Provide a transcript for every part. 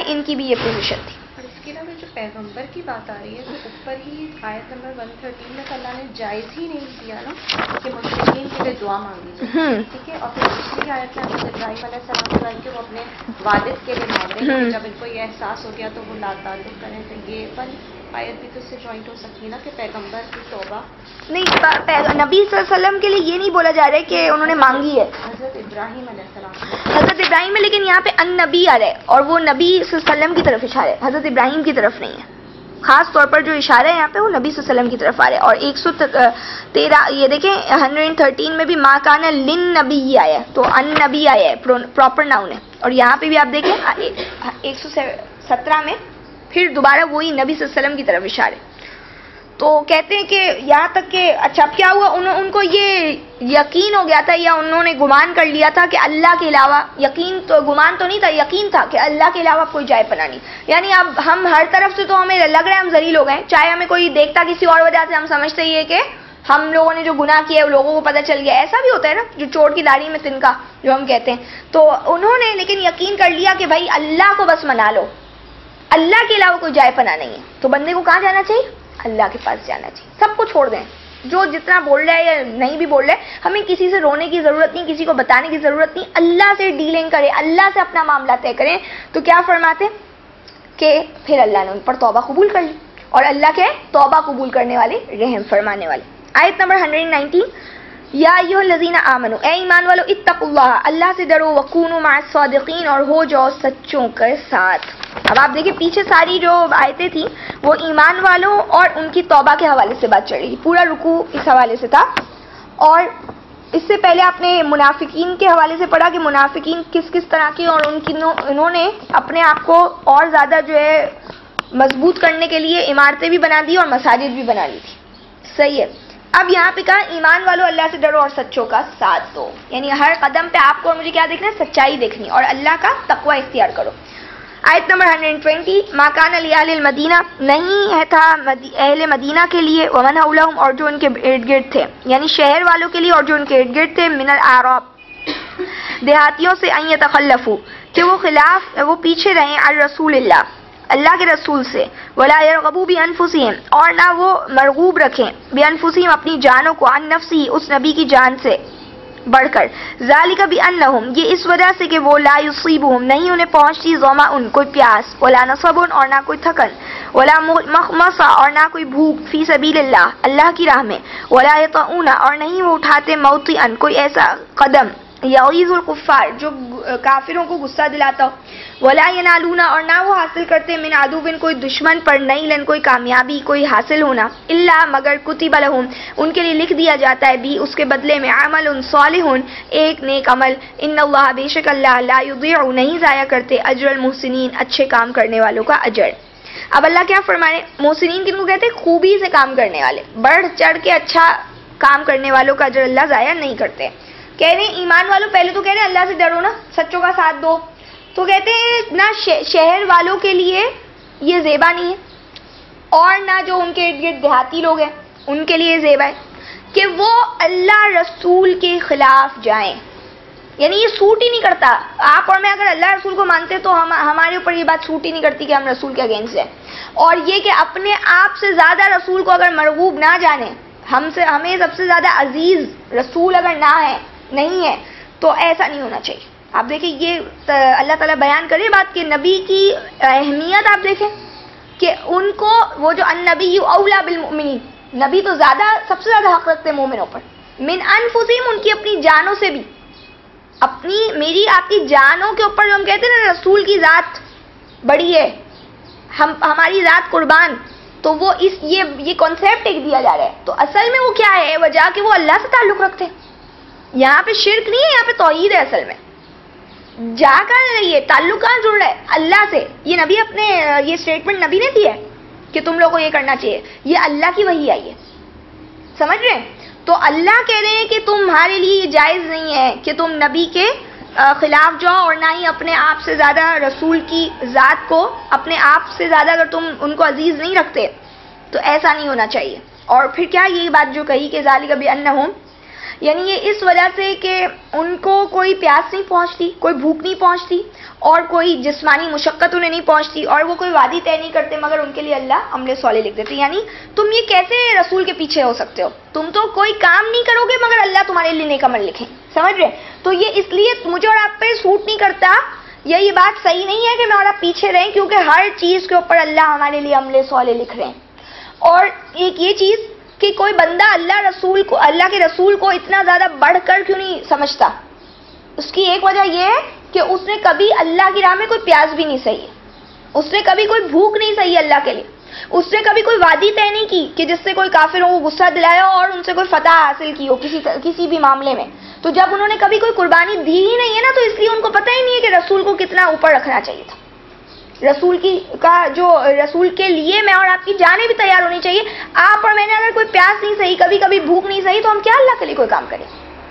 ان کی بھی یہ پوزیشن تھی. اور اس کے علاوہ جو پیغمبر کی بات آ رہی ہے تو اوپر ہی آیت نمبر 113 میں تو اللہ نے جائز ہی نہیں کیا نا کہ مشرکین کے لیے دعا مانگی جائے, ٹھیک ہے. اور پھر دوسری آیت میں حضرت ابراہیم علیہ السلام کو کہ وہ اپنے والد کے لیے مانگ رہے ہیں, جب ان کو یہ احساس ہو گیا تو وہ لا تعلق کریں. تو یہ پر آیت بھی تو اس سے جوائنٹ ہو سکتی ہے نا کہ پیغمبر کی توبہ نہیں, نبی صلی اللہ علیہ وسلم کے لیے یہ نہیں بولا جا رہا ہے کہ انہوں نے مانگی ہے, حضرت ابراہیم علیہ السلام, حضرت ابراہیم ہے, لیکن یہاں پہ ان نبی آ رہا ہے اور وہ نبی صلی اللہ علیہ وسلم کی طرف اشارہ ہے, حضرت ابراہیم کی طرف نہیں ہے. خاص طور پر جو اشارہ ہے یہاں پہ وہ نبی صلی اللہ علیہ وسلم کی طرف آ رہا ہے. اور 113 یہ دیکھیں 113 میں بھی ما کان لن نبی آیا ہے, تو ان نبی آیا ہے, پراپر ناؤن ہے. اور یہاں پہ بھی آپ دیکھیں 117 میں پھر دوبارہ وہی نبی صلی اللہ علیہ وسلم کی طرف اشارہ ہے. تو کہتے ہیں کہ یہاں تک کہ اچھا اب کیا ہوا, ان کو یہ یقین ہو گیا تھا یا انہوں نے گمان کر لیا تھا کہ اللہ کے علاوہ, یقین تو گمان تو نہیں تھا, یقین تھا کہ اللہ کے علاوہ کوئی جائے پناہ نہیں. یعنی اب ہم ہر طرف سے تو ہمیں لگ رہا ہے ہم ذلیل ہو گئے, چاہے ہمیں کوئی دیکھتا کسی اور وجہ سے ہم سمجھتے یہ کہ ہم لوگوں نے جو گناہ کیا لوگوں کو پتہ چل گیا. ایسا بھی ہوتا ہے نا, جو چوٹ کی داڑھی میں تنکا جو ہم کہتے ہیں. تو انہوں نے لیکن یقین کر لیا کہ بھائی اللہ کو بس منا لو, اللہ کے علاوہ کوئی جائے پناہ نہیں ہے. تو بندے کو کہاں جانا چاہیے؟ اللہ کے پاس جانا چاہیے. سب کو چھوڑ دیں, جو جتنا بول رہا ہے یا نہیں بھی بول رہا ہے, ہمیں کسی سے رونے کی ضرورت نہیں, کسی کو بتانے کی ضرورت نہیں. اللہ سے ڈیلنگ کریں, اللہ سے اپنا معاملہ طے کریں. تو کیا فرماتے کہ پھر اللہ نے ان پر توبہ قبول کر لی, اور اللہ کے توبہ قبول کرنے والے, رحم فرمانے والے. آیت نمبر 119, یا ایھا الذین آمنوا, اے ایمان والو, اتقوا اللہ, اللہ سے ڈرو, وکونوا مع الصادقین, اور ہو جاؤ سچوں کے ساتھ. اب آپ دیکھیں پیچھے ساری جو آیتیں تھیں وہ ایمان والوں اور ان کی توبہ کے حوالے سے بات چل رہی, پورا رکوع اس حوالے سے تھا. اور اس سے پہلے آپ نے منافقین کے حوالے سے پڑھا کہ منافقین کس کس طرح کے, اور انہوں نے اپنے آپ کو اور زیادہ جو ہے مضبوط کرنے کے لیے عمارتیں بھی بنا دی اور مساجد بھی بنا لی تھی. صحیح ہے. اب یہاں پہ کہا ایمان والو اللہ سے ڈرو اور سچوں کا ساتھ دو, یعنی ہر قدم پہ آپ کو اور مجھے کیا دیکھنا ہے؟ سچائی دیکھنی, اور اللہ کا تقوی اختیار کرو. آیت نمبر 120, ما کان لأہل المدینہ, نہیں ہے تھا اہل مدینہ کے لیے, ومن حولہم, اور جو ان کے ارد گرد تھے, یعنی شہر والوں کے لیے اور جو ان کے ارد گرد تھے, من الاعراب, دیہاتیوں سے, ان یتخلفوا, کہ وہ پیچھے رہیں, عن رسول اللہ, اللہ کے رسول سے, ولا یرغبوا بانفسہم, اور نہ وہ مرغوب رکھیں, بانفسہم, اپنی جانوں کو, عن نفسہ, اس نبی کی جان سے بڑھ کر, ذالک بانہم, یہ اس وجہ سے کہ وہ, لا یصیبہم, نہیں انہیں پہنچتی, ظما, ان کوئی پیاس, ولا نصب, اور نہ کوئی تھکن, ولا مخمصہ, اور نہ کوئی بھوک, فی سبیل اللہ, اللہ کی راہ میں, ولا یطؤون, اور نہیں وہ اٹھاتے, موطئا, کوئی ایسا قدم, یغیظ الکفار, جو کافروں کو غصہ دلاتا ہو, ولا ینالون, اور نہ وہ حاصل کرتے, من عدو, کوئی دشمن پر, نیلن, کوئی کامیابی, کوئی حاصل ہونا, الا, مگر, کتب لہم, ان کے لیے لکھ دیا جاتا ہے, بھی اس کے بدلے میں, عمل صالح, ایک نیک عمل, ان اللہ, بے شک اللہ, لا یضیع, نہیں ضائع کرتے, اجر المحسنین, اچھے کام کرنے والوں کا اجر. اب اللہ کیا فرمانے, محسنین کن کو کہتے ہیں؟ خوبی سے کام کرنے والے, بڑھ چڑھ کے اچھا کام کرنے والوں کا اجر اللہ ضائع نہیں کرتے. کہہ رہے ہیں ایمان والوں, پہلے تو کہہ رہے ہیں اللہ سے ڈرو نا, سچوں کا ساتھ دو, تو کہتے ہیں نہ شہر والوں کے لیے یہ زیبا نہیں ہے, اور نہ جو ان کے ارد گرد دیہاتی لوگ ہیں ان کے لیے زیبا ہے کہ وہ اللہ رسول کے خلاف جائیں. یعنی یہ سوٹ ہی نہیں کرتا. آپ اور میں اگر اللہ رسول کو مانتے تو ہمارے اوپر یہ بات سوٹ ہی نہیں کرتی کہ ہم رسول کے اگینسٹ ہیں. اور یہ کہ اپنے آپ سے زیادہ رسول کو اگر مرغوب نہ جانیں, ہمیں سب سے زیادہ عزیز رسول اگر نہ ہے, نہیں ہے, تو ایسا نہیں ہونا چاہیے. آپ دیکھیں یہ اللہ تعالیٰ بیان کرے بات کہ نبی کی اہمیت, آپ دیکھیں کہ ان کو وہ جو النبی اولا بالمؤمنین, نبی تو زیادہ سب سے زیادہ حق رکھتے ہیں مومنوں پر, من انفسہم, ان کی اپنی جانوں سے بھی, اپنی میری آپ کی جانوں کے اوپر جو ہم کہتے ہیں نا رسول کی ذات بڑی ہے, ہماری ذات قربان, تو وہ یہ کانسیپٹ ایک دیا جا رہا ہے. تو اصل میں وہ کیا ہے وجہ کہ وہ اللہ سے تعلق رکھتے ہیں. یہاں پہ شرک نہیں ہے, یہاں پہ توحید ہے. اصل میں جا کر رہی ہے, تعلق کہاں جڑ رہا ہے؟ اللہ سے. یہ نبی اپنے یہ اسٹیٹمنٹ نبی نے دی ہے کہ تم لوگوں کو یہ کرنا چاہیے, یہ اللہ کی وحی آئی ہے, سمجھ رہے ہیں؟ تو اللہ کہہ رہے ہیں کہ تمہارے لیے یہ جائز نہیں ہے کہ تم نبی کے خلاف جاؤ, اور نہ ہی اپنے آپ سے زیادہ رسول کی ذات کو, اپنے آپ سے زیادہ اگر تم ان کو عزیز نہیں رکھتے تو ایسا نہیں ہونا چاہیے. اور پھر کیا یہ بات جو کہی کہ ذالک بانہم, یعنی یہ اس وجہ سے کہ ان کو کوئی پیاس نہیں پہنچتی، کوئی بھوک نہیں پہنچتی اور کوئی جسمانی مشقت انہیں نہیں پہنچتی، اور وہ کوئی وادی طے نہیں کرتے مگر ان کے لیے اللہ عمل صالح لکھ دیتے. یعنی تم یہ کیسے رسول کے پیچھے ہو سکتے ہو؟ تم تو کوئی کام نہیں کرو گے مگر اللہ تمہارے لیے نیک عمل لکھیں. سمجھ رہے؟ تو یہ اس لیے مجھے اور آپ پہ سوٹ نہیں کرتا، یہ بات صحیح نہیں ہے کہ میں اور آپ پیچھے رہیں، کیونکہ ہر چیز کے اوپر اللہ ہمارے لیے عمل صالح لکھ رہے ہیں. اور ایک یہ چیز کہ کوئی بندہ اللہ کے رسول کو اتنا زیادہ بڑھ کر کیوں نہیں سمجھتا، اس کی ایک وجہ یہ ہے کہ اس نے کبھی اللہ کی راہ میں کوئی پیاس بھی نہیں سہی، اس نے کبھی کوئی بھوک نہیں سہی اللہ کے لیے، اس نے کبھی کوئی وادی طے نہیں کی کہ جس سے کوئی کافروں کو غصہ دلایا اور ان سے کوئی فتح حاصل کی ہو کسی بھی معاملے میں. تو جب انہوں نے کبھی کوئی قربانی دی ہی نہیں ہے نا، تو اس لیے ان کو پتہ ہی نہیں ہے کہ رسول کو کتنا اوپر رکھنا چاہیے تھا. رسول کے لیے میں اور آپ کی جانیں بھی تیار ہونی چاہیے. آپ اور میں نے اگر کوئی پیاس نہیں سہی، کبھی کبھی بھوک نہیں سہی، تو ہم کیا اللہ کے لیے کوئی کام کریں؟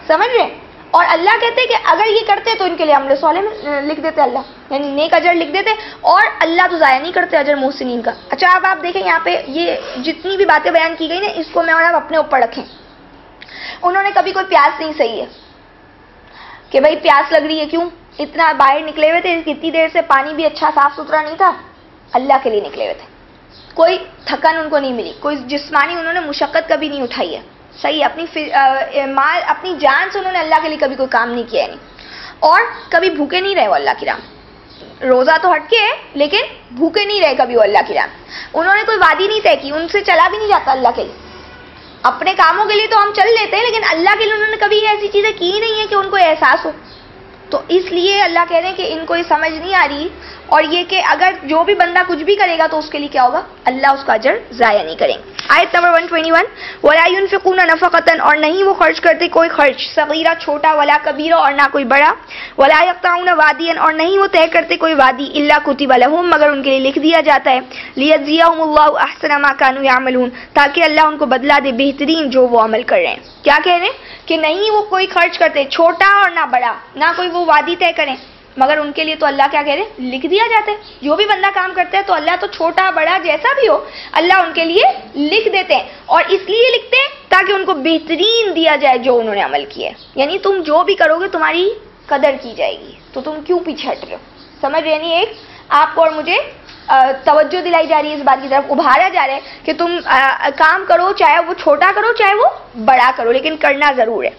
سمجھ رہے؟ اور اللہ کہتے ہیں کہ اگر یہ کرتے تو ان کے لیے عمل صالح میں لکھ دیتے اللہ، یعنی نیک اجر لکھ دیتے، اور اللہ تو ضائع نہیں کرتے اجر محسنین کا. اچھا اب آپ دیکھیں یہاں پہ یہ جتنی بھی باتیں بیان کی گئی نا، اس کو میں اور آپ اپنے اوپر رکھیں. انہوں نے کبھی کوئی پیاس نہیں سہی ہے کہ بھائی پیاس لگ رہی ہے، کیوں اتنا باہر نکلے ہوئے تھے، کتنی دیر سے پانی بھی اچھا صاف ستھرا نہیں تھا، اللہ کے لیے نکلے ہوئے تھے، کوئی تھکن ان کو نہیں ملی، کوئی جسمانی انہوں نے مشقت کبھی نہیں اٹھائی ہے. صحیح، اپنی جان سے انہوں نے اللہ کے لیے کبھی کوئی کام نہیں کیا ہے نہیں، اور کبھی بھوکے نہیں رہے وہ اللہ کی راہ. روزہ تو ہٹ کے ہے لیکن بھوکے نہیں رہے کبھی وہ اللہ کی راہ. انہوں نے کوئی وادی نہیں طے کی، ان سے چلا بھی نہیں جاتا اللہ کے لیے. اپنے کاموں کے لیے تو ہم چل لیتے ہیں لیکن اللہ کے لیے انہوں نے کبھی ایسی چیزیں کی ہی نہیں ہے کہ ان کو احساس ہو. تو اس لیے اللہ کہہ رہے ہیں کہ ان کو یہ سمجھ نہیں آ رہی، اور یہ کہ اگر جو بھی بندہ کچھ بھی کرے گا تو اس کے لیے کیا ہوگا؟ اللہ اس کا اجر ضائع نہیں کریں گے. آیت نمبر 121، وَلَا يُنْفِقُونَ نَفَقَةً، اور نہیں وہ خرچ کرتے کوئی خرچ، صغیرہ چھوٹا، ولا کبیرہ اور نہ کوئی بڑا، وَلَا يَقْطَعُونَ وَادِيًا اور نہیں وہ طے کرتے کوئی وادی، إِلَّا كُتِبَ لَهُم مگر ان کے لیے لکھ دیا جاتا ہے، لِيَجْزِيَهُمُ اللَّهُ أَحْسَنَ مَا كَانُوا يَعْمَلُونَ تاکہ اللہ ان کو بدلہ دے بہترین جو وہ عمل کر رہے ہیں. کیا کہہ رہے ہیں؟ کہ نہیں وہ کوئی خرچ کرتے چھوٹا اور نہ بڑا، نہ کوئی وہ وادی طے کریں، مگر ان کے لیے تو اللہ کیا کہہ رہے ہیں؟ لکھ دیا جاتا ہے. جو بھی بندہ کام کرتا ہے تو اللہ تو چھوٹا بڑا جیسا بھی ہو اللہ ان کے لیے لکھ دیتے ہیں، اور اس لیے لکھتے ہیں تاکہ ان کو بہترین دیا جائے جو انہوں نے عمل کیا ہے. یعنی تم جو بھی کرو گے تمہاری قدر کی جائے گی، تو تم کیوں پیچھے ہٹ رہے ہو؟ سمجھ رہے؟ نہیں، ایک آپ کو اور مجھے توجہ دلائی جا رہی ہے اس بات کی طرف، ابھارا جا رہا ہے کہ تم کام کرو، چاہے وہ چھوٹا کرو چاہے وہ بڑا کرو، لیکن کرنا ضرور ہے.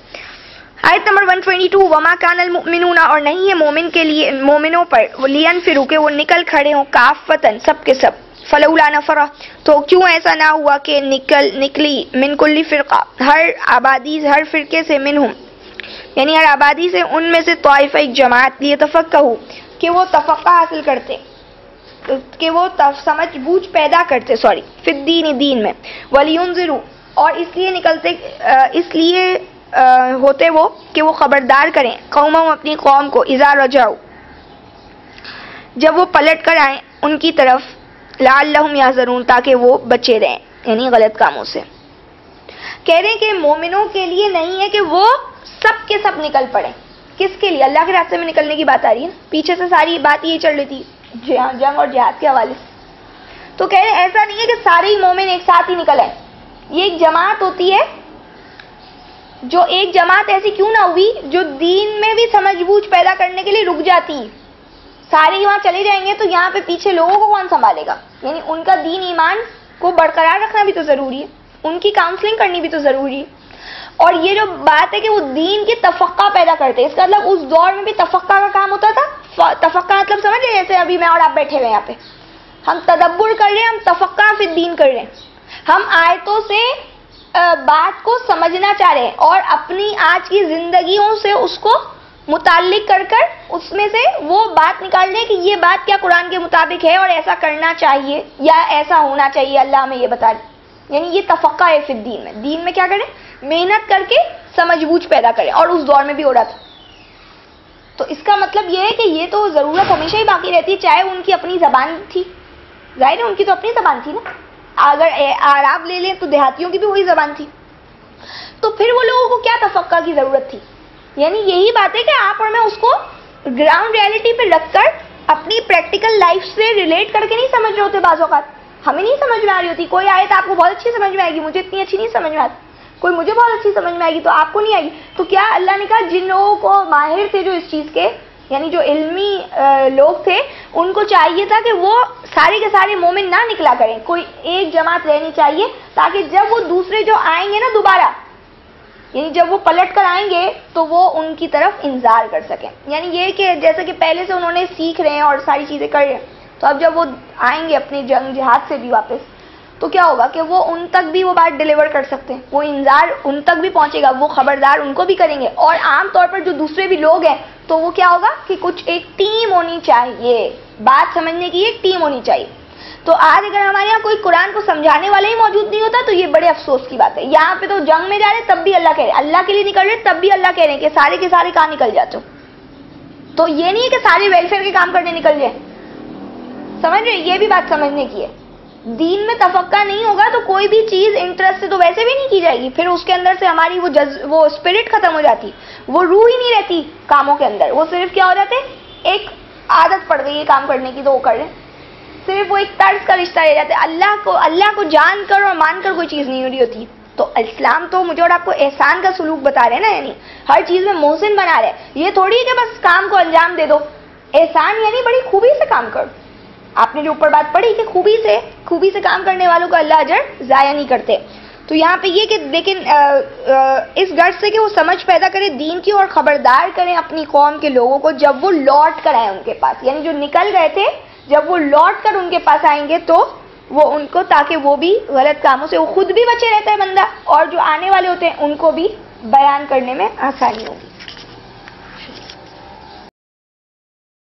آیت نمبر 122، وما کان المؤمنون اور نہیں ہے مومن کے لیے، مومنوں پر، لینفروا کہ وہ نکل کھڑے ہوں، کافتن سب کے سب، فلولا نفر تو کیوں ایسا نہ ہوا کہ نکلی، من کل فرقہ ہر آبادی ہر فرقے سے، منہم یعنی ہر آبادی سے ان میں سے طائفہ ایک جماعت، لیتفقہوا کہ وہ تفقہ حاصل کرتے، کہ وہ سمجھ بوجھ پیدا کرتے، فی الدین دین میں، ولینذروا اور اس لیے نکلتے، اس لیے ہوتے وہ کہ وہ خبردار کریں، قوموں اپنی قوم کو، اذا رجعوا جب وہ پلٹ کر آئیں ان کی طرف، لعلہم یحذرون تاکہ وہ بچے رہیں یعنی غلط کاموں سے. کہہ رہے ہیں کہ مومنوں کے لیے نہیں ہے کہ وہ سب کے سب نکل پڑیں. کس کے لیے؟ اللہ کے راستے میں نکلنے کی بات آ رہی ہے. پیچھے سے ساری بات یہ چل رہی تھی جنگ اور جہاد کے حوالے سے. تو کہہ رہے ہیں ایسا نہیں ہے کہ سارے ہی مومن ایک ساتھ ہی نکل آئے. یہ ایک جماعت ہوتی ہے، جو ایک جماعت ایسی کیوں نہ ہوئی جو دین میں بھی سمجھ بوجھ پیدا کرنے کے لیے رک جاتی. سارے ہی وہاں چلے جائیں گے تو یہاں پہ پیچھے لوگوں کو کون سنبھالے گا؟ یعنی ان کا دین ایمان کو برقرار رکھنا بھی تو ضروری ہے، ان کی کاؤنسلنگ کرنی بھی تو ضروری ہے. اور یہ جو بات ہے کہ وہ دین کی تفقہ پیدا کرتے ہیں، اس کا مطلب اس دور میں بھی تفقہ کا کام ہوتا تھا. تفقہ مطلب سمجھ رہے؟ جیسے ابھی میں اور آپ بیٹھے ہوئے یہاں پہ ہم تدبر کر رہے ہیں، ہم تفقہ فی الدین کر رہے ہیں، ہم آیتوں سے بات کو سمجھنا چاہ رہے ہیں اور اپنی آج کی زندگیوں سے اس کو متعلق کر کر اس میں سے وہ بات نکال رہے ہیں کہ یہ بات کیا قرآن کے مطابق ہے اور ایسا کرنا چاہیے یا ایسا ہونا چاہیے، اللہ ہمیں یہ بتا رہے. یعنی یہ تفقہ ہے فی الدین میں. دین میں کیا کریں؟ محنت کر کے سمجھ بوجھ پیدا کریں، اور اس دور میں بھی ہو رہا تھا. تو اس کا مطلب یہ ہے کہ یہ تو ضرورت ہمیشہ ہی باقی رہتی ہے، چاہے ان کی اپنی زبان تھی، ظاہر ہے ان کی تو اپنی زبان تھی نا. اگر اعراب لے لیں تو دیہاتیوں کی بھی وہی زبان تھی، تو پھر وہ لوگوں کو کیا تفقہ کی ضرورت تھی؟ یعنی یہی بات ہے کہ آپ اور میں اس کو گراؤنڈ ریالٹی پہ رکھ کر اپنی پریکٹیکل لائف سے ریلیٹ کر کے نہیں سمجھ رہے ہوتے. بعض اوقات ہمیں نہیں سمجھ میں آ رہی ہوتی، کوئی آیت آپ کو بہت اچھی سمجھ میں آئے گی، مجھے اتنی اچھی نہیں سمجھ میں آتی. کوئی مجھے بہت اچھی سمجھ میں آئے گی تو آپ کو نہیں آئے گی. تو کیا اللہ نے کہا جن لوگوں کو ماہر تھے جو اس چیز کے, یعنی جو علمی لوگ تھے, ان کو چاہیے تھا کہ وہ سارے کے سارے مومن نہ نکلا کریں, کوئی ایک جماعت رہنی چاہیے تاکہ جب وہ دوسرے جو آئیں گے نا دوبارہ, یعنی جب وہ پلٹ کر آئیں گے تو وہ ان کی طرف انذار کر سکیں. یعنی یہ کہ جیسے کہ پہلے سے انہوں نے سیکھ رہے ہیں اور ساری چیزیں کر رہے ہیں, تو اب جب وہ آئیں گے اپنی جنگ جہاد سے بھی واپس, تو کیا ہوگا کہ وہ ان تک بھی وہ بات ڈیلیور کر سکتے ہیں, وہ انذار ان تک بھی پہنچے گا, وہ خبردار ان کو بھی کریں گے. اور عام طور پر جو دوسرے بھی لوگ ہیں تو وہ کیا ہوگا کہ کچھ ایک ٹیم ہونی چاہیے, بات سمجھنے کی ایک ٹیم ہونی چاہیے. تو آج اگر ہمارے یہاں کوئی قرآن کو سمجھانے والا ہی موجود نہیں ہوتا تو یہ بڑے افسوس کی بات ہے. یہاں پہ تو جنگ میں جا رہے تب بھی اللہ کہہ رہے, اللہ کے لیے نکل رہے تب بھی اللہ کہہ رہے ہیں کہ سارے کے سارے کہاں نکل جاتے ہو. تو یہ نہیں ہے کہ سارے ویلفیئر کے کام کرنے نکل جائیں, سمجھ رہے, یہ بھی بات سمجھنے کی ہے. دین میں تفقہ نہیں ہوگا تو کوئی بھی چیز انٹرسٹ سے تو ویسے بھی نہیں کی جائے گی, پھر اس کے اندر سے ہماری وہ اسپرٹ ختم ہو جاتی, وہ روح ہی نہیں رہتی کاموں کے اندر. وہ صرف کیا ہو جاتے, ایک عادت پڑ گئی ہے کام کرنے کی تو وہ کر رہے, صرف وہ ایک طرز کا رشتہ رہ جاتا ہے. اللہ کو جان کر اور مان کر کوئی چیز نہیں ہو رہی ہوتی. تو اسلام تو مجھے اور آپ کو احسان کا سلوک بتا رہے ہیں نا, یعنی ہر چیز میں محسن بنا رہے ہیں. یہ تھوڑی ہے کہ بس کام کو انجام دے دو. احسان یعنی بڑی خوبی سے کام کرو. آپ نے جو اوپر بات پڑھی کہ خوبی سے کام کرنے والوں کو اللہ اجر ضائع نہیں کرتے. تو یہاں پہ یہ کہ لیکن اس غرض سے کہ وہ سمجھ پیدا کرے دین کی اور خبردار کریں اپنی قوم کے لوگوں کو جب وہ لوٹ کر آئیں ان کے پاس, یعنی جو نکل گئے تھے جب وہ لوٹ کر ان کے پاس آئیں گے تو وہ ان کو, تاکہ وہ بھی غلط کاموں سے, وہ خود بھی بچے رہتا ہے بندہ, اور جو آنے والے ہوتے ہیں ان کو بھی بیان کرنے میں آسانی ہوگی.